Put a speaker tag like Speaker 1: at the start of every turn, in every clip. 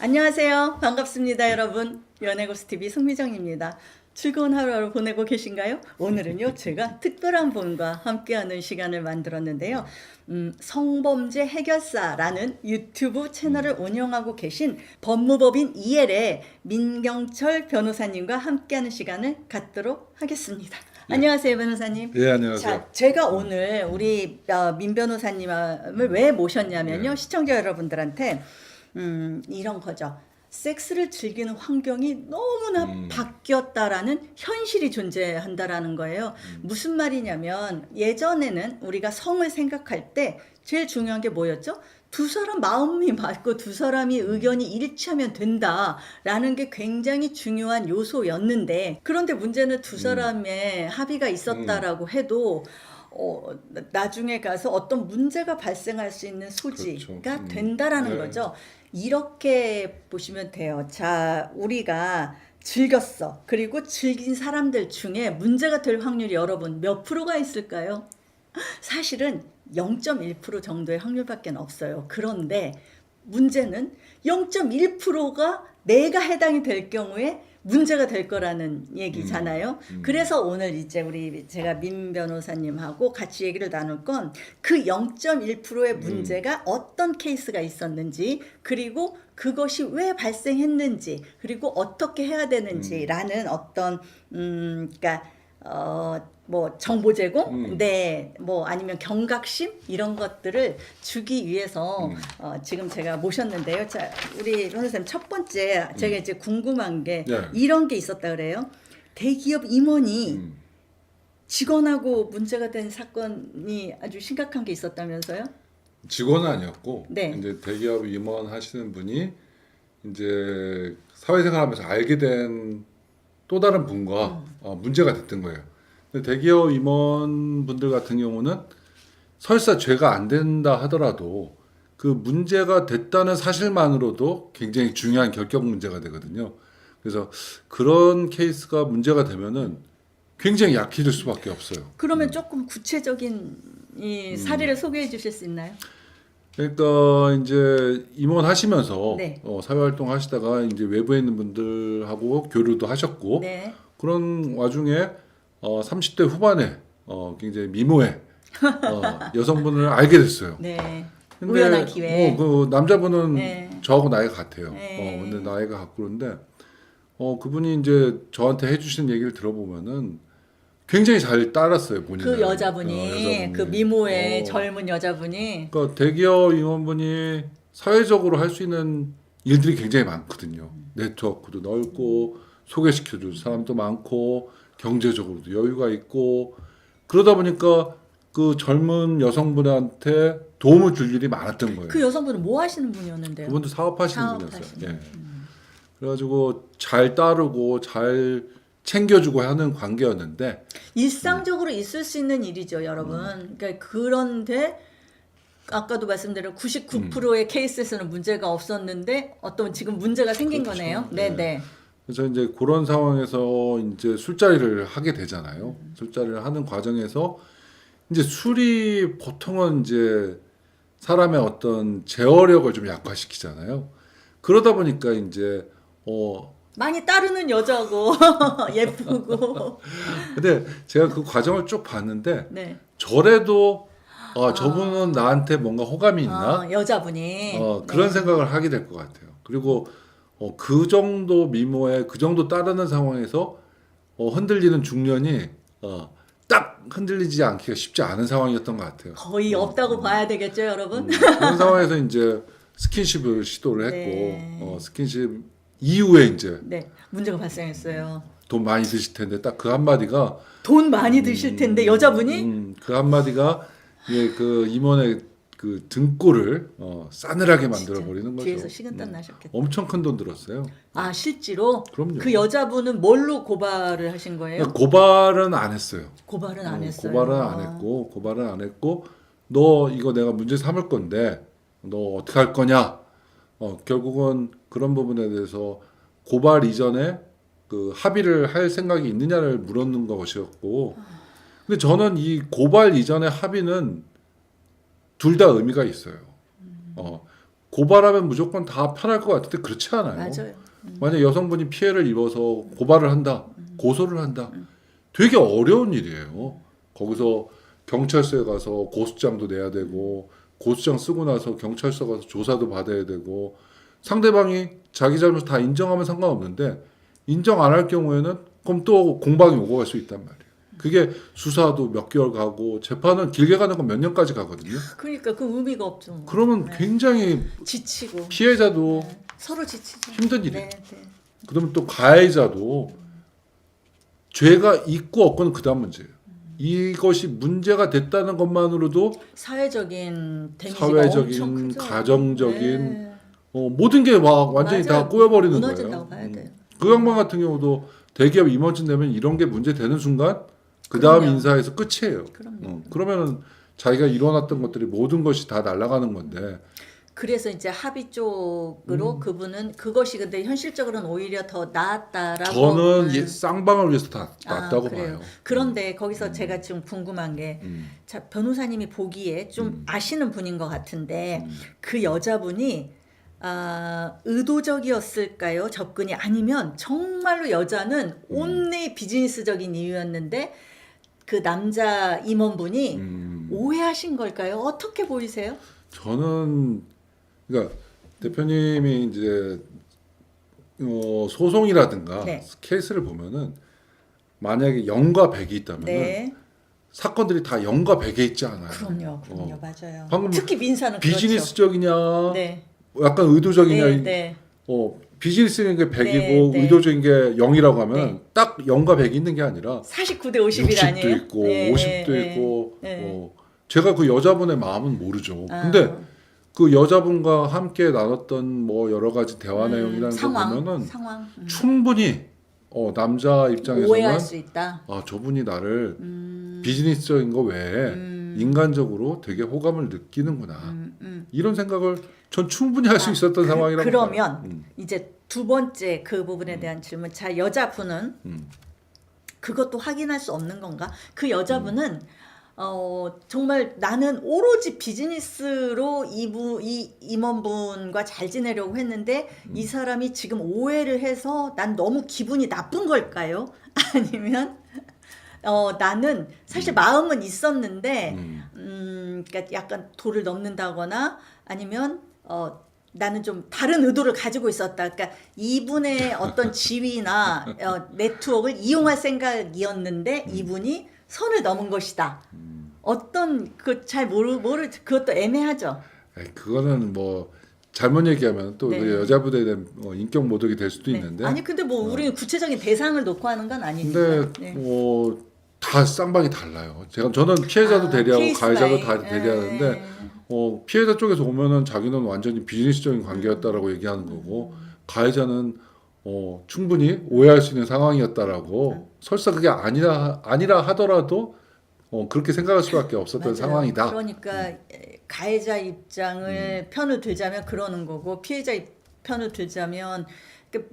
Speaker 1: 안녕하세요. 반갑습니다, 여러분. 연애고스TV 송미정입니다. 즐거운 하루 보내고 계신가요? 오늘은요, 제가 특별한 분과 함께하는 시간을 만들었는데요. 성범죄 해결사라는 유튜브 채널을 운영하고 계신 법무법인 이엘의 민경철 변호사님과 함께하는 시간을 갖도록 하겠습니다. 안녕하세요, 변호사님.
Speaker 2: 예, 안녕하세요.
Speaker 1: 자, 제가 오늘 우리 민 변호사님을 왜 모셨냐면요. 시청자 여러분들한테 이런 거죠. 섹스를 즐기는 환경이 너무나 바뀌었다라는 현실이 존재한다라는 거예요. 무슨 말이냐면 예전에는 우리가 성을 생각할 때 제일 중요한 게 뭐였죠? 두 사람 마음이 맞고 두 사람이 의견이 일치하면 된다라는 게 굉장히 중요한 요소였는데, 그런데 문제는 두 사람의 합의가 있었다라고 해도 나중에 가서 어떤 문제가 발생할 수 있는 소지가
Speaker 2: 그렇죠.
Speaker 1: 된다라는
Speaker 2: 네.
Speaker 1: 거죠. 이렇게 보시면 돼요. 자, 우리가 즐겼어. 그리고 즐긴 사람들 중에 문제가 될 확률이 여러분 몇 프로가 있을까요? 사실은 0.1% 정도의 확률밖에 없어요. 그런데 문제는 0.1%가 내가 해당이 될 경우에 문제가 될 거라는 얘기잖아요. 그래서 오늘 이제 제가 민 변호사님하고 같이 얘기를 나눌 건 그 0.1%의 문제가 어떤 케이스가 있었는지, 그리고 그것이 왜 발생했는지, 그리고 어떻게 해야 되는지라는 어떤 그러니까 뭐 정보 제공, 네, 뭐 아니면 경각심 이런 것들을 주기 위해서 지금 제가 모셨는데요. 자, 우리 변호사님 첫 번째 제가 이제 궁금한 게
Speaker 2: 네.
Speaker 1: 이런 게 있었다 그래요. 대기업 임원이 직원하고 문제가 된 사건이 아주 심각한 게 있었다면서요?
Speaker 2: 직원은 아니었고,
Speaker 1: 네.
Speaker 2: 이제 대기업 임원 하시는 분이 이제 사회생활하면서 알게 된 또 다른 분과 문제가 됐던 거예요. 근데 대기업 임원분들 같은 경우는 설사 죄가 안 된다 하더라도 그 문제가 됐다는 사실만으로도 굉장히 중요한 결격 문제가 되거든요. 그래서 그런 케이스가 문제가 되면은 굉장히 약해질 수밖에 없어요.
Speaker 1: 그러면 조금 구체적인 이 사례를 소개해 주실 수 있나요?
Speaker 2: 그러니까 이제 임원 하시면서
Speaker 1: 네.
Speaker 2: 사회활동 하시다가 이제 외부에 있는 분들하고 교류도 하셨고
Speaker 1: 네.
Speaker 2: 그런 와중에 30대 후반에 굉장히 미모의 여성분을 알게 됐어요.
Speaker 1: 네.
Speaker 2: 근데
Speaker 1: 우연한 기회.
Speaker 2: 그 남자분은
Speaker 1: 네.
Speaker 2: 저하고 나이가 같아요.
Speaker 1: 네.
Speaker 2: 근데 나이가 같고 그런데 그분이 이제 저한테 해주신 얘기를 들어보면은 굉장히 잘 따랐어요, 본인은.
Speaker 1: 그 여자분이, 그 미모의 젊은 여자분이.
Speaker 2: 그러니까 대기업 임원분이 사회적으로 할 수 있는 일들이 굉장히 많거든요. 네트워크도 넓고 소개시켜줄 사람도 많고 경제적으로도 여유가 있고 그러다 보니까 그 젊은 여성분한테 도움을 줄 일이 많았던 거예요.
Speaker 1: 그 여성분은 뭐 하시는 분이었는데요?
Speaker 2: 그분도 사업하시는
Speaker 1: 사업하시는
Speaker 2: 분이었어요. 예. 그래가지고 잘 따르고 잘 챙겨주고 하는 관계였는데
Speaker 1: 일상적으로 있을 수 있는 일이죠, 여러분. 그러니까 그런데 아까도 말씀드린 99%의 케이스에서는 문제가 없었는데 어떤 지금 문제가 생긴
Speaker 2: 그렇죠.
Speaker 1: 거네요.
Speaker 2: 네.
Speaker 1: 네.
Speaker 2: 그래서 이제 그런 상황에서 이제 술자리를 하게 되잖아요. 술자리를 하는 과정에서 이제 술이 보통은 이제 사람의 어떤 제어력을 좀 약화시키잖아요. 그러다 보니까 이제
Speaker 1: 많이 따르는 여자고 예쁘고.
Speaker 2: 근데 제가 그 과정을 쭉 봤는데
Speaker 1: 네.
Speaker 2: 저래도 저분은 나한테 뭔가 호감이 있나?
Speaker 1: 여자분이.
Speaker 2: 그런
Speaker 1: 네.
Speaker 2: 생각을 하게 될 것 같아요. 그리고 그 정도 미모에 그 정도 따르는 상황에서 흔들리는 중년이 딱 흔들리지 않기가 쉽지 않은 상황이었던 것 같아요.
Speaker 1: 거의 없다고 봐야 되겠죠, 여러분?
Speaker 2: 그런 상황에서 이제 스킨십을 시도를 했고
Speaker 1: 네.
Speaker 2: 스킨십 이후에 이제
Speaker 1: 네. 문제가 발생했어요.
Speaker 2: 돈 많이 드실 텐데 딱 그 한마디가
Speaker 1: 돈 많이 드실 텐데 여자분이
Speaker 2: 그 한마디가 그 임원의 그 등골을 싸늘하게 만들어 버리는 거죠.
Speaker 1: 뒤에서 식은땀 나셨겠다.
Speaker 2: 엄청 큰 돈 들었어요.
Speaker 1: 아, 실제로?
Speaker 2: 그럼요.
Speaker 1: 그 여자분은 뭘로 고발을 하신 거예요?
Speaker 2: 고발은 안 했어요.
Speaker 1: 고발은 안 했어요.
Speaker 2: 고발은 안 했고 너 이거 내가 문제 삼을 건데 너 어떻게 할 거냐? 결국은 그런 부분에 대해서 고발 이전에 그 합의를 할 생각이 있느냐를 물었는 것이었고, 근데 저는 이 고발 이전의 합의는 둘 다 의미가 있어요. 고발하면 무조건 다 편할 것 같은데 그렇지 않아요.
Speaker 1: 맞아요.
Speaker 2: 만약 여성분이 피해를 입어서 고발을 한다, 고소를 한다, 되게 어려운 일이에요. 거기서 경찰서에 가서 고소장도 내야 되고, 고소장 쓰고 나서 경찰서 가서 조사도 받아야 되고, 상대방이 자기 잘못 다 인정하면 상관없는데 인정 안 할 경우에는 그럼 또 공방이 오고 갈 수 있단 말이에요. 그게 수사도 몇 개월 가고 재판은 길게 가는 건 몇 년까지 가거든요.
Speaker 1: 그러니까 그 의미가 없죠.
Speaker 2: 그러면
Speaker 1: 네.
Speaker 2: 굉장히
Speaker 1: 지치고
Speaker 2: 피해자도
Speaker 1: 네. 서로 지치죠.
Speaker 2: 힘든 일이에요.
Speaker 1: 네, 네.
Speaker 2: 그러면 또 가해자도 죄가 있고 없고는 그다음 문제예요. 이것이 문제가 됐다는 것만으로도
Speaker 1: 사회적인 데미지가 엄청
Speaker 2: 사회적인,
Speaker 1: 크죠.
Speaker 2: 가정적인
Speaker 1: 네.
Speaker 2: 모든 게 막 완전히
Speaker 1: 맞아요.
Speaker 2: 다 꼬여버리는
Speaker 1: 무너진다고
Speaker 2: 거예요.
Speaker 1: 봐야 돼요.
Speaker 2: 그 양반 같은 경우도 대기업 임원진 되면 이런 게 문제 되는 순간 그 다음
Speaker 1: 그럼요.
Speaker 2: 인사에서 끝이에요.
Speaker 1: 그럼요.
Speaker 2: 그러면은 자기가 일어났던 것들이 모든 것이 다 날아가는 건데
Speaker 1: 그래서 이제 합의 쪽으로 그분은 그것이 근데 현실적으로는 오히려 더 나았다라고.
Speaker 2: 저는 쌍방을 위해서 다 낫다고
Speaker 1: 그래요.
Speaker 2: 봐요.
Speaker 1: 그런데 거기서 제가 지금 궁금한 게 자, 변호사님이 보기에 좀 아시는 분인 것 같은데 그 여자분이 의도적이었을까요? 접근이 아니면 정말로 여자는 온리 비즈니스적인 이유였는데 그 남자 임원분이 오해하신 걸까요? 어떻게 보이세요?
Speaker 2: 저는 그러니까 대표님이 이제 소송이라든가
Speaker 1: 네.
Speaker 2: 케이스를 보면은 만약에 0과 100이 있다면
Speaker 1: 네.
Speaker 2: 사건들이 다 0과 100에 있지 않아요.
Speaker 1: 그럼요, 맞아요.
Speaker 2: 방금
Speaker 1: 특히 민사는
Speaker 2: 비즈니스적이냐,
Speaker 1: 그렇죠. 네,
Speaker 2: 약간 의도적이냐,
Speaker 1: 네, 네.
Speaker 2: 비즈니스인 게 100이고
Speaker 1: 네, 네.
Speaker 2: 의도적인 게 0이라고 하면
Speaker 1: 네.
Speaker 2: 딱 0과 100이 있는 게 아니라
Speaker 1: 49대 50일
Speaker 2: 60도
Speaker 1: 아니에요?
Speaker 2: 있고
Speaker 1: 네,
Speaker 2: 50도
Speaker 1: 네,
Speaker 2: 있고
Speaker 1: 네.
Speaker 2: 제가 그 여자분의 마음은 모르죠.
Speaker 1: 아.
Speaker 2: 근데 그 여자분과 함께 나눴던 뭐 여러 가지 대화 내용이라는 거 보면은
Speaker 1: 상황.
Speaker 2: 충분히 남자 입장에서는
Speaker 1: 오해할 수 있다.
Speaker 2: 저분이 나를 비즈니스적인 거 외에 인간적으로 되게 호감을 느끼는구나. 이런 생각을 전 충분히 할 수 있었던 상황이라고
Speaker 1: 그러면
Speaker 2: 봐요.
Speaker 1: 이제 두 번째 그 부분에 대한 질문. 자, 여자분은 그것도 확인할 수 없는 건가? 그 여자분은 정말 나는 오로지 비즈니스로 이 임원분과 잘 지내려고 했는데 이 사람이 지금 오해를 해서 난 너무 기분이 나쁜 걸까요? 아니면 나는 사실 마음은 있었는데 그러니까 약간 도를 넘는다거나 아니면 나는 좀 다른 의도를 가지고 있었다. 그러니까 이분의 어떤 지위나 네트워크를 이용할 생각이었는데 이분이 선을 넘은 것이다. 어떤 잘 모르 그것도 애매하죠.
Speaker 2: 그거는 뭐 잘못 얘기하면 또
Speaker 1: 네.
Speaker 2: 그 여자분에 대한 인격 모독이 될 수도
Speaker 1: 네.
Speaker 2: 있는데.
Speaker 1: 아니 근데 뭐 우리는 구체적인 대상을 놓고 하는 건 아니니까.
Speaker 2: 근데
Speaker 1: 네.
Speaker 2: 다 쌍방이 달라요. 저는 피해자도 대리하고
Speaker 1: 케이스
Speaker 2: 가해자도
Speaker 1: 바이.
Speaker 2: 다 대리하는데 피해자 쪽에서 오면은 자기는 완전히 비즈니스적인 관계였다라고 얘기하는 거고 가해자는 충분히 오해할 수 있는 상황이었다라고 설사 그게 아니라 하더라도 그렇게 생각할 수밖에 없었던
Speaker 1: 맞아요.
Speaker 2: 상황이다.
Speaker 1: 그러니까 가해자 입장을 편을 들자면 그러는 거고 피해자 편을 들자면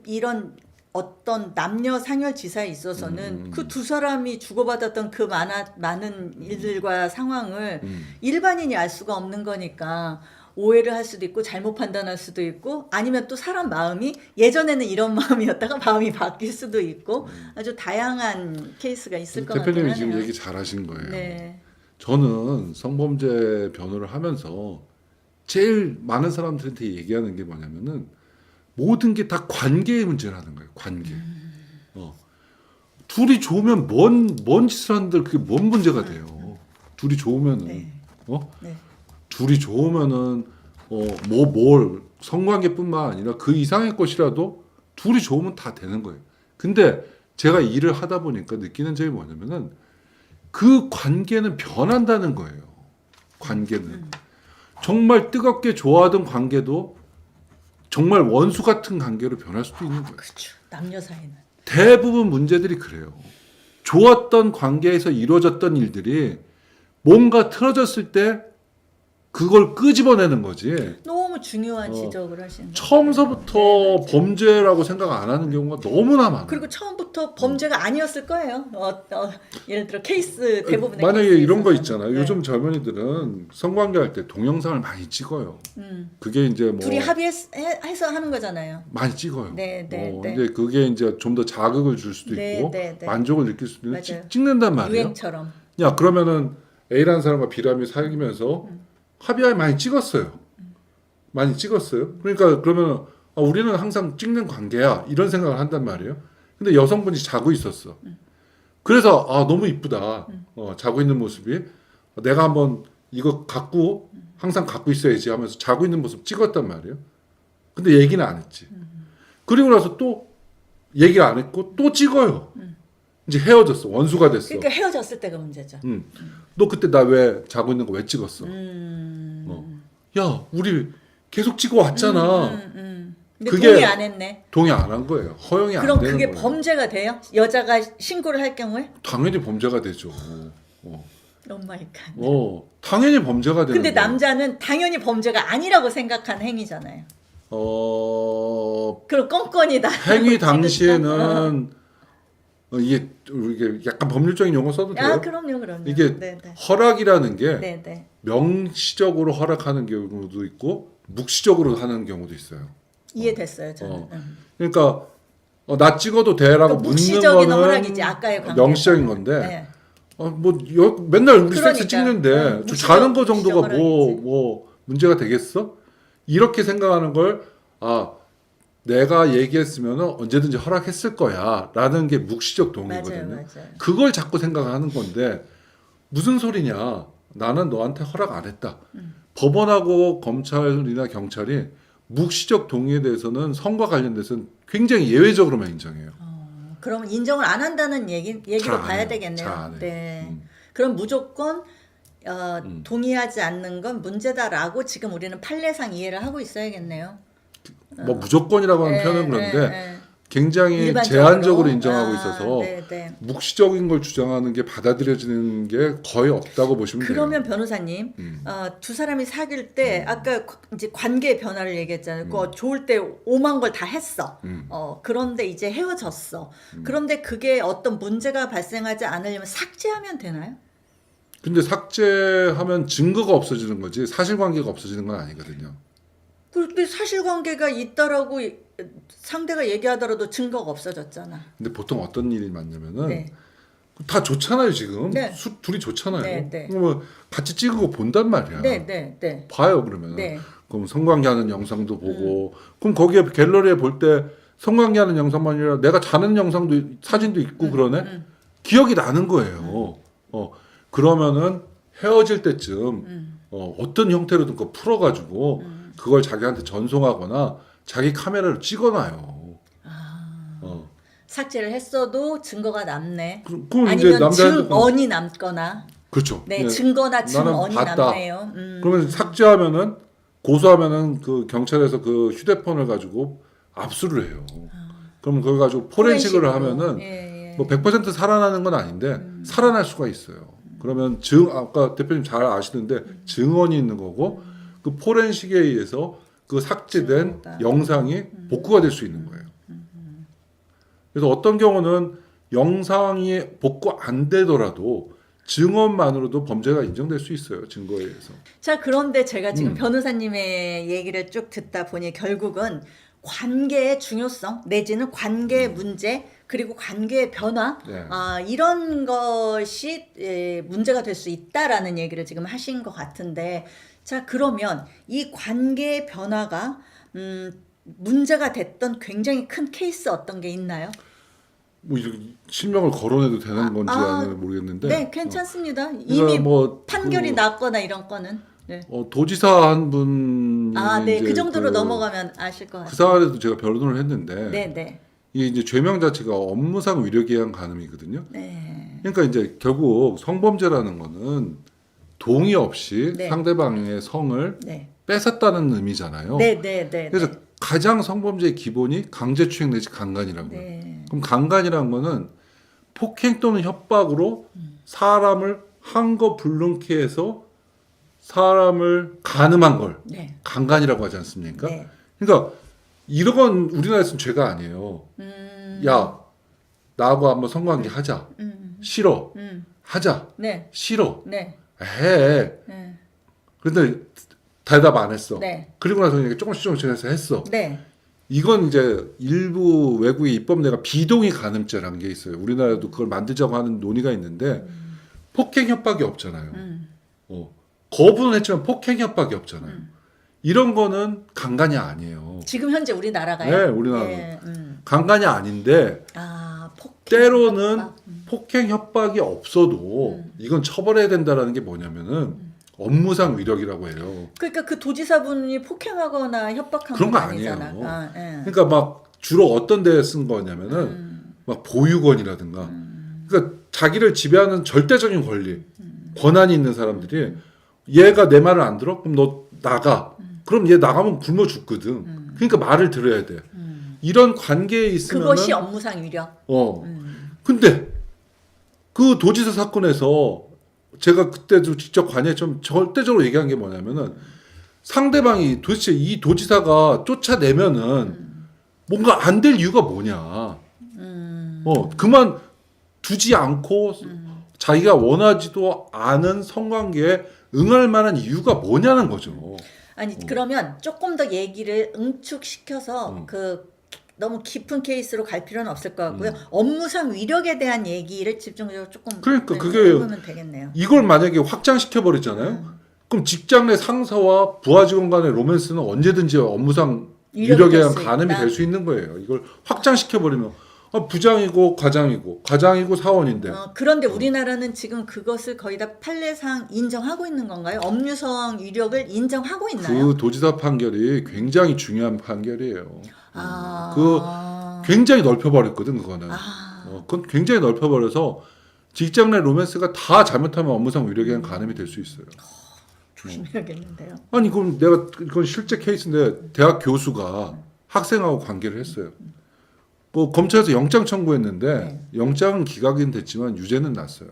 Speaker 1: 이런 어떤 남녀 상열 지사에 있어서는 그 두 사람이 주고받았던 그 많은 일들과 상황을 일반인이 알 수가 없는 거니까 오해를 할 수도 있고 잘못 판단할 수도 있고 아니면 또 사람 마음이 예전에는 이런 마음이었다가 마음이 바뀔 수도 있고 아주 다양한 케이스가 있을 것 같아요.
Speaker 2: 대표님이 지금 얘기 잘하신 거예요.
Speaker 1: 네.
Speaker 2: 저는 성범죄 변호를 하면서 제일 많은 사람들한테 얘기하는 게 뭐냐면은 모든 게 다 관계의 문제라는 거예요. 관계. 둘이 좋으면 뭔 짓을 하는데 그게 뭔 문제가 돼요. 둘이 좋으면은
Speaker 1: 네. 네.
Speaker 2: 둘이 좋으면은 뭘 성관계뿐만 아니라 그 이상의 것이라도 둘이 좋으면 다 되는 거예요. 근데 제가 일을 하다 보니까 느끼는 점이 뭐냐면은 그 관계는 변한다는 거예요. 관계는 정말 뜨겁게 좋아하던 관계도 정말 원수 같은 관계로 변할 수도 있는 거예요.
Speaker 1: 그렇죠. 남녀 사이는.
Speaker 2: 대부분 문제들이 그래요. 좋았던 관계에서 이루어졌던 일들이 뭔가 틀어졌을 때 그걸 끄집어내는 거지.
Speaker 1: 너무 중요한
Speaker 2: 어,
Speaker 1: 지적을 하시는 거예요.
Speaker 2: 처음서부터
Speaker 1: 네, 맞아요.
Speaker 2: 범죄라고 생각 안 하는 경우가 너무나 많아요.
Speaker 1: 그리고 처음부터 범죄가 아니었을 거예요. 예를 들어 케이스 대부분의
Speaker 2: 만약에
Speaker 1: 케이스에
Speaker 2: 이런 거
Speaker 1: 있어서는.
Speaker 2: 있잖아요.
Speaker 1: 네.
Speaker 2: 요즘 젊은이들은 성관계할 때 동영상을 많이 찍어요. 그게 이제 뭐
Speaker 1: 둘이 합의해서 하는 거잖아요.
Speaker 2: 많이 찍어요.
Speaker 1: 네, 네, 네.
Speaker 2: 근데 그게 이제 좀 더 자극을 줄 수도
Speaker 1: 네,
Speaker 2: 있고
Speaker 1: 네, 네.
Speaker 2: 만족을 느낄 수도 있는
Speaker 1: 맞아요.
Speaker 2: 찍는단 말이에요.
Speaker 1: 유행처럼.
Speaker 2: 야 그러면은 A라는 사람과 B람이 사귀면서 합의하에 많이 찍었어요. 많이 찍었어요. 그러니까 그러면 우리는 항상 찍는 관계야 이런 생각을 한단 말이에요. 근데 여성분이 자고 있었어. 그래서 너무 이쁘다. 자고 있는 모습이 내가 한번 이거 갖고 항상 갖고 있어야지 하면서 자고 있는 모습 찍었단 말이에요. 근데 얘기는 안 했지. 그리고 나서 또 얘기를 안 했고 또 찍어요. 이제 헤어졌어. 원수가 됐어.
Speaker 1: 그러니까 헤어졌을 때가 문제죠.
Speaker 2: 너 그때 나 왜 자고 있는 거 왜 찍었어? 야, 우리 계속 찍어 왔잖아.
Speaker 1: 근데
Speaker 2: 그게-
Speaker 1: 동의 안 했네.
Speaker 2: 동의 안 한 거예요. 허용이 안
Speaker 1: 그럼
Speaker 2: 되는
Speaker 1: 그게
Speaker 2: 거예요.
Speaker 1: 범죄가 돼요? 여자가 신고를 할 경우에?
Speaker 2: 당연히 범죄가 되죠.
Speaker 1: 오 마이 갓.
Speaker 2: 당연히 범죄가 되는
Speaker 1: 근데
Speaker 2: 거예요.
Speaker 1: 남자는 당연히 범죄가 아니라고 생각한 행위잖아요. 그럼 껌껌이다.
Speaker 2: 행위 당시에는 이게 약간 법률적인 용어 써도 돼요?
Speaker 1: 그럼요.
Speaker 2: 이게
Speaker 1: 네.
Speaker 2: 허락이라는 게
Speaker 1: 네.
Speaker 2: 명시적으로 허락하는 경우도 있고 묵시적으로 하는 경우도 있어요.
Speaker 1: 이해됐어요, 저는.
Speaker 2: 어. 그러니까 나 찍어도 돼라고
Speaker 1: 그러니까
Speaker 2: 묻는
Speaker 1: 묵시적인
Speaker 2: 거는
Speaker 1: 허락이지, 아까의 관계.
Speaker 2: 명시적인 건데
Speaker 1: 네.
Speaker 2: 맨날 우리 섹스
Speaker 1: 그러니까.
Speaker 2: 찍는데 저
Speaker 1: 묵시적-
Speaker 2: 자는 거 정도가
Speaker 1: 묵시적
Speaker 2: 뭐 문제가 되겠어? 이렇게 생각하는 걸 내가 얘기했으면 언제든지 허락했을 거야라는 게 묵시적 동의거든요.
Speaker 1: 맞아요.
Speaker 2: 그걸 자꾸 생각하는 건데 무슨 소리냐? 나는 너한테 허락 안 했다. 법원하고 검찰이나 경찰이 묵시적 동의에 대해서는 성과 관련돼서는 굉장히 예외적으로만 인정해요.
Speaker 1: 그러면 인정을 안 한다는 얘기로
Speaker 2: 잘안
Speaker 1: 봐야
Speaker 2: 해요.
Speaker 1: 되겠네요.
Speaker 2: 잘안 해요.
Speaker 1: 네. 그럼 무조건 동의하지 않는 건 문제다라고 지금 우리는 판례상 이해를 하고 있어야겠네요.
Speaker 2: 뭐 무조건이라고 하는
Speaker 1: 네,
Speaker 2: 표현은 그런데
Speaker 1: 네.
Speaker 2: 굉장히
Speaker 1: 일반적으로.
Speaker 2: 제한적으로 인정하고 있어서
Speaker 1: 네.
Speaker 2: 묵시적인 걸 주장하는 게 받아들여지는 게 거의 없다고 보시면
Speaker 1: 그러면
Speaker 2: 돼요.
Speaker 1: 변호사님, 두 사람이 사귈 때 아까 이제 관계의 변화를 얘기했잖아요. 그거 좋을 때 오만 걸 다 했어. 그런데 이제 헤어졌어. 그런데 그게 어떤 문제가 발생하지 않으려면 삭제하면 되나요?
Speaker 2: 근데 삭제하면 증거가 없어지는 거지 사실관계가 없어지는 건 아니거든요.
Speaker 1: 그런데 사실관계가 있다라고 상대가 얘기하더라도 증거가 없어졌잖아.
Speaker 2: 근데 보통 어떤 일이 많냐면은
Speaker 1: 네.
Speaker 2: 다 좋잖아요 지금.
Speaker 1: 네.
Speaker 2: 둘이 좋잖아요.
Speaker 1: 네.
Speaker 2: 그러면 같이 찍은 거 본단 말이야.
Speaker 1: 네.
Speaker 2: 봐요 그러면.
Speaker 1: 네.
Speaker 2: 그럼 성관계하는 영상도 보고. 그럼 거기에 갤러리에 볼 때 성관계하는 영상만 아니라 내가 자는 영상도 사진도 있고 그러네. 기억이 나는 거예요. 그러면은 헤어질 때쯤 어떤 형태로든 그거 풀어가지고 그걸 자기한테 전송하거나 자기 카메라로 찍어놔요.
Speaker 1: 삭제를 했어도 증거가 남네.
Speaker 2: 그럼 이제
Speaker 1: 아니면
Speaker 2: 남자한테
Speaker 1: 증언이 남거나.
Speaker 2: 그렇죠.
Speaker 1: 네,
Speaker 2: 예.
Speaker 1: 증거나
Speaker 2: 나는
Speaker 1: 증언이
Speaker 2: 봤다.
Speaker 1: 남네요.
Speaker 2: 그러면 삭제하면은 고소하면은 그 경찰에서 그 휴대폰을 가지고 압수를 해요. 그러면 그걸 가지고 포렌식을
Speaker 1: 포렌식으로.
Speaker 2: 하면은
Speaker 1: 예.
Speaker 2: 뭐 100% 살아나는 건 아닌데 살아날 수가 있어요. 그러면 아까 대표님 잘 아시는데 증언이 있는 거고 그 포렌식에 의해서 그 삭제된
Speaker 1: 증거가.
Speaker 2: 영상이 복구가 될 수 있는 거예요. 그래서 어떤 경우는 영상이 복구 안 되더라도 증언만으로도 범죄가 인정될 수 있어요. 증거에 의해서.
Speaker 1: 자, 그런데 제가 지금 변호사님의 얘기를 쭉 듣다 보니 결국은 관계의 중요성 내지는 관계의 문제 그리고 관계의 변화
Speaker 2: 네.
Speaker 1: 이런 것이 문제가 될 수 있다라는 얘기를 지금 하신 것 같은데 자, 그러면 이 관계의 변화가 문제가 됐던 굉장히 큰 케이스 어떤 게 있나요?
Speaker 2: 뭐 이렇게 실명을 거론해도 되는 건지 아니면 모르겠는데.
Speaker 1: 네, 괜찮습니다. 이미
Speaker 2: 뭐
Speaker 1: 판결이 났거나 이런 거는. 네.
Speaker 2: 도지사 한 분이
Speaker 1: 네,
Speaker 2: 이제
Speaker 1: 그 정도로 넘어가면 아실 것 같아요.
Speaker 2: 그 사안에도 제가 변론을 했는데
Speaker 1: 네.
Speaker 2: 이게 이제 죄명 자체가 업무상 위력이한 간음이거든요.
Speaker 1: 네.
Speaker 2: 그러니까 이제 결국 성범죄라는 거는 동의 없이
Speaker 1: 네.
Speaker 2: 상대방의 성을
Speaker 1: 네.
Speaker 2: 뺏었다는 의미잖아요.
Speaker 1: 네.
Speaker 2: 그래서 가장 성범죄의 기본이 강제추행 내지 강간이라고요.
Speaker 1: 네.
Speaker 2: 그럼 강간이라는 거는 폭행 또는 협박으로 사람을 한거 불능케 해서 사람을 간음한 걸
Speaker 1: 네.
Speaker 2: 강간이라고 하지 않습니까?
Speaker 1: 네.
Speaker 2: 그러니까 이런 건 우리나라에서는 죄가 아니에요. 야, 나하고 한번 성관계 하자. 싫어. 하자.
Speaker 1: 네.
Speaker 2: 싫어.
Speaker 1: 네.
Speaker 2: 해.
Speaker 1: 네.
Speaker 2: 근데 대답 안 했어.
Speaker 1: 네.
Speaker 2: 그리고 나서 이렇게 조금씩 해서 했어.
Speaker 1: 네.
Speaker 2: 이건 이제 일부 외국의 입법례가 비동의 간음죄라는 게 있어요. 우리나라도 그걸 만들자고 하는 논의가 있는데 폭행 협박이 없잖아요. 거부는 했지만 폭행 협박이 없잖아요. 이런 거는 강간이 아니에요.
Speaker 1: 지금 현재 우리나라가요?
Speaker 2: 네, 우리나라는
Speaker 1: 네.
Speaker 2: 강간이 아닌데
Speaker 1: 아, 폭행
Speaker 2: 때로는
Speaker 1: 협박.
Speaker 2: 폭행 협박이 없어도 이건 처벌해야 된다라는 게 뭐냐면은 업무상 위력이라고 해요.
Speaker 1: 그러니까 그 도지사분이 폭행하거나 협박한
Speaker 2: 그런
Speaker 1: 건
Speaker 2: 거
Speaker 1: 아니잖아.
Speaker 2: 아니에요.
Speaker 1: 아, 예.
Speaker 2: 그러니까 막 주로 어떤 데에 쓴 거냐면은 막 보육원이라든가 그러니까 자기를 지배하는 절대적인 권리, 권한이 있는 사람들이 얘가 내 말을 안 들어? 그럼 너 나가. 그럼 얘 나가면 굶어 죽거든. 그러니까 말을 들어야 돼. 이런 관계에 있으면
Speaker 1: 그것이 업무상 위력.
Speaker 2: 근데 그 도지사 사건에서 제가 그때도 직접 관여했지만 절대적으로 얘기한 게 뭐냐면은 상대방이 도대체 이 도지사가 쫓아내면은 뭔가 안 될 이유가 뭐냐. 그만 두지 않고 자기가 원하지도 않은 성관계에 응할 만한 이유가 뭐냐는 거죠.
Speaker 1: 아니 그러면 조금 더 얘기를 응축시켜서 그 너무 깊은 케이스로 갈 필요는 없을 것 같고요. 업무상 위력에 대한 얘기를 집중적으로 조금
Speaker 2: 그러니까 그게
Speaker 1: 해보면 되겠네요.
Speaker 2: 이걸 만약에 확장시켜 버렸잖아요. 그럼 직장 내 상사와 부하 직원 간의 로맨스는 언제든지 업무상 위력에 의한 간음이 될 수 있는 거예요. 이걸 확장시켜 버리면 부장이고 과장이고 사원인데.
Speaker 1: 그런데 우리나라는 지금 그것을 거의 다 판례상 인정하고 있는 건가요? 업무상 위력을 인정하고 있나요?
Speaker 2: 그 도지사 판결이 굉장히 중요한 판결이에요.
Speaker 1: 아.
Speaker 2: 그 굉장히 넓혀버렸거든 그거는. 그건 굉장히 넓혀버려서 직장 내 로맨스가 다 잘못하면 업무상 위력에 의한 간음이 될 수 있어요.
Speaker 1: 조심해야겠는데요.
Speaker 2: 아니 그럼 이건 실제 케이스인데 대학 교수가 학생하고 관계를 했어요. 뭐 검찰에서 영장 청구했는데 영장은 기각은 됐지만 유죄는 났어요.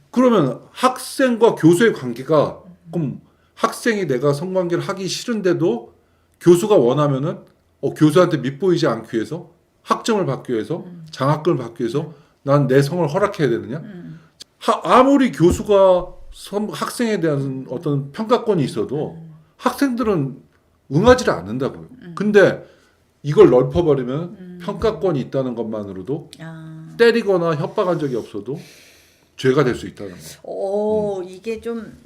Speaker 2: 그러면 학생과 교수의 관계가 그럼 학생이 내가 성관계를 하기 싫은데도 교수가 원하면은 교수한테 밉보이지 않기 위해서 학점을 받기 위해서 장학금을 받기 위해서 난 내 성을 허락해야 되느냐? 아무리 교수가 학생에 대한 어떤 평가권이 있어도 학생들은 응하지를 않는다고요. 근데 이걸 넓혀버리면 평가권이 있다는 것만으로도 때리거나 협박한 적이 없어도 죄가 될 수 있다는 거예요.
Speaker 1: 이게 좀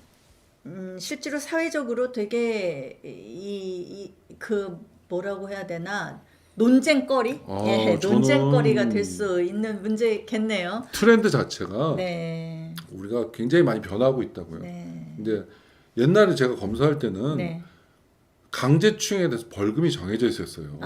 Speaker 1: 실제로 사회적으로 되게 그 뭐라고 해야 되나 논쟁거리? 논쟁거리가 될 수 있는 문제겠네요.
Speaker 2: 트렌드 자체가
Speaker 1: 네.
Speaker 2: 우리가 굉장히 많이 변하고 있다고요.
Speaker 1: 네.
Speaker 2: 근데 옛날에 제가 검사할 때는
Speaker 1: 네.
Speaker 2: 강제추행에 대해서 벌금이 정해져 있었어요.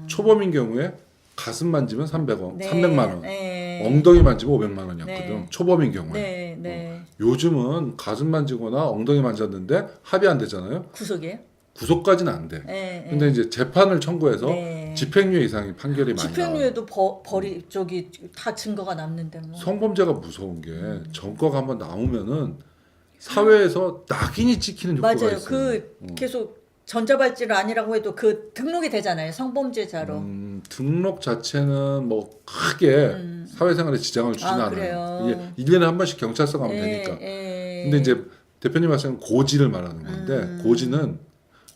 Speaker 2: 초범인 경우에 가슴 만지면 300원,
Speaker 1: 네.
Speaker 2: 300만 원,
Speaker 1: 네.
Speaker 2: 엉덩이 만지면 500만 원이었거든.
Speaker 1: 네.
Speaker 2: 초범인 경우에.
Speaker 1: 네. 네.
Speaker 2: 요즘은 가슴 만지거나 엉덩이 만졌는데 합의 안 되잖아요.
Speaker 1: 구속이에요?
Speaker 2: 구속까지는 안 돼.
Speaker 1: 네.
Speaker 2: 근데 이제 재판을 청구해서
Speaker 1: 네.
Speaker 2: 집행유예 이상의 판결이 많이 나와요.
Speaker 1: 집행유예도 벌이 저기 다 증거가 남는데 뭐.
Speaker 2: 성범죄가 무서운 게 전과가 한번 나오면은 사회에서 낙인이 찍히는 효과가
Speaker 1: 맞아요.
Speaker 2: 있어요.
Speaker 1: 그 계속 전자발찌를 아니라고 해도 그 등록이 되잖아요. 성범죄자로.
Speaker 2: 등록 자체는 뭐 크게 사회생활에 지장을 주진 않아요.
Speaker 1: 그래요?
Speaker 2: 이게 1년에 한 번씩 경찰서 가면 되니까. 근데 이제 대표님 말씀은 고지를 말하는 건데 고지는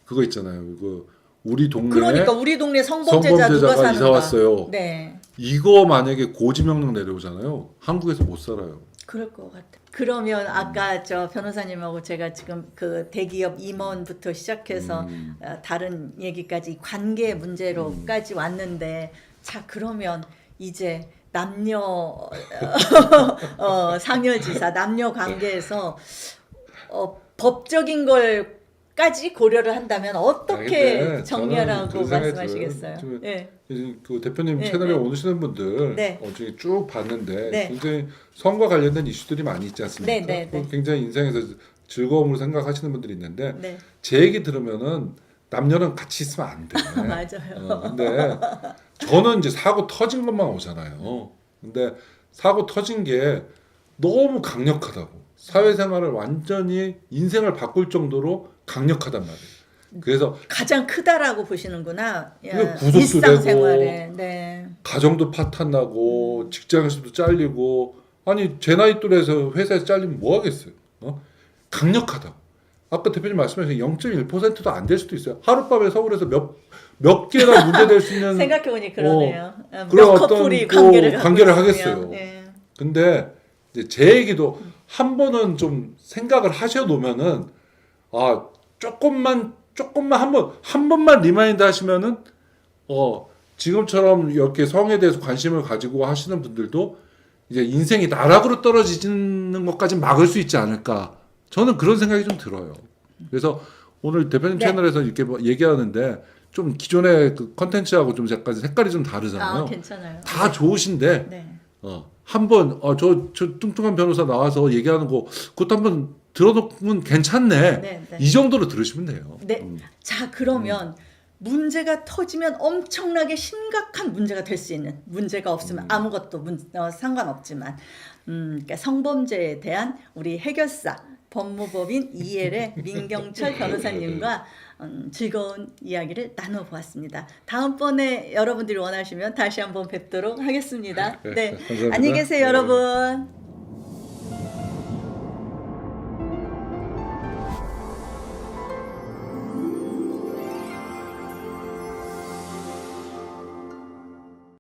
Speaker 2: 그거 있잖아요. 그 우리 동네에
Speaker 1: 그러니까 우리 동네 성범죄자 누가
Speaker 2: 성범죄자가
Speaker 1: 사는가.
Speaker 2: 이사 왔어요.
Speaker 1: 네.
Speaker 2: 이거 만약에 고지 명령 내려오잖아요. 한국에서 못 살아요.
Speaker 1: 그럴 것 같아. 그러면 아까 저 변호사님하고 제가 지금 그 대기업 임원부터 시작해서 다른 얘기까지 관계 문제로까지 왔는데 자 그러면 이제 남녀 상여지사 남녀 관계에서 법적인 걸까지 고려를 한다면 어떻게 정리하라고 말씀하시겠어요? 네.
Speaker 2: 그 대표님
Speaker 1: 네,
Speaker 2: 채널에
Speaker 1: 네.
Speaker 2: 오시는 분들
Speaker 1: 네.
Speaker 2: 중에 쭉 봤는데
Speaker 1: 네.
Speaker 2: 굉장히 성과 관련된 이슈들이 많이 있지 않습니까?
Speaker 1: 네, 네, 네.
Speaker 2: 굉장히 인생에서 즐거움으로 생각하시는 분들이 있는데
Speaker 1: 네.
Speaker 2: 제 얘기 들으면은 남녀는 같이 있으면 안 돼.
Speaker 1: 맞아요.
Speaker 2: 근데 저는 이제 사고 터진 것만 오잖아요. 근데 사고 터진 게 너무 강력하다고. 사회생활을 완전히 인생을 바꿀 정도로 강력하단 말이에요. 그래서
Speaker 1: 가장 크다라고 보시는구나.
Speaker 2: 이거 구속도
Speaker 1: 일상생활에. 네.
Speaker 2: 가정도 파탄나고 직장에서도 잘리고 아니 제 나이 또래에서 회사에서 잘리면 뭐 하겠어요. 강력하다. 아까 대표님 말씀하신 0.1%도 안 될 수도 있어요. 하룻밤에 서울에서 몇 개나 문제될 수 있는
Speaker 1: 생각해보니 그러네요.
Speaker 2: 그런
Speaker 1: 몇
Speaker 2: 어떤
Speaker 1: 커플이
Speaker 2: 그
Speaker 1: 관계를
Speaker 2: 관계를
Speaker 1: 갖고
Speaker 2: 하겠어요.
Speaker 1: 있으면. 예.
Speaker 2: 근데 이제 제 얘기도 한 번은 좀 생각을 하셔 놓으면은 조금만 한 번만 리마인드 하시면은 지금처럼 이렇게 성에 대해서 관심을 가지고 하시는 분들도 이제 인생이 나락으로 떨어지는 것까지 막을 수 있지 않을까. 저는 그런 생각이 좀 들어요. 그래서 오늘 대표님
Speaker 1: 네.
Speaker 2: 채널에서 이렇게 뭐 얘기하는데 좀 기존의 그 컨텐츠하고 좀 약간 색깔이 좀 다르잖아요.
Speaker 1: 괜찮아요.
Speaker 2: 다 좋으신데
Speaker 1: 네.
Speaker 2: 한번 저 뚱뚱한 변호사 나와서 얘기하는 거 그것도 한번 들어놓으면 괜찮네.
Speaker 1: 네, 네.
Speaker 2: 이 정도로 들으시면 돼요.
Speaker 1: 네. 자, 그러면 문제가 터지면 엄청나게 심각한 문제가 될 수 있는, 문제가 없으면 아무것도 상관없지만 그러니까 성범죄에 대한 우리 해결사 법무법인 이엘의 민경철 변호사님과 즐거운 이야기를 나눠보았습니다. 다음번에 여러분들이 원하시면 다시 한번 뵙도록 하겠습니다. 네,
Speaker 2: 감사합니다.
Speaker 1: 안녕히 계세요,
Speaker 2: 네.
Speaker 1: 여러분.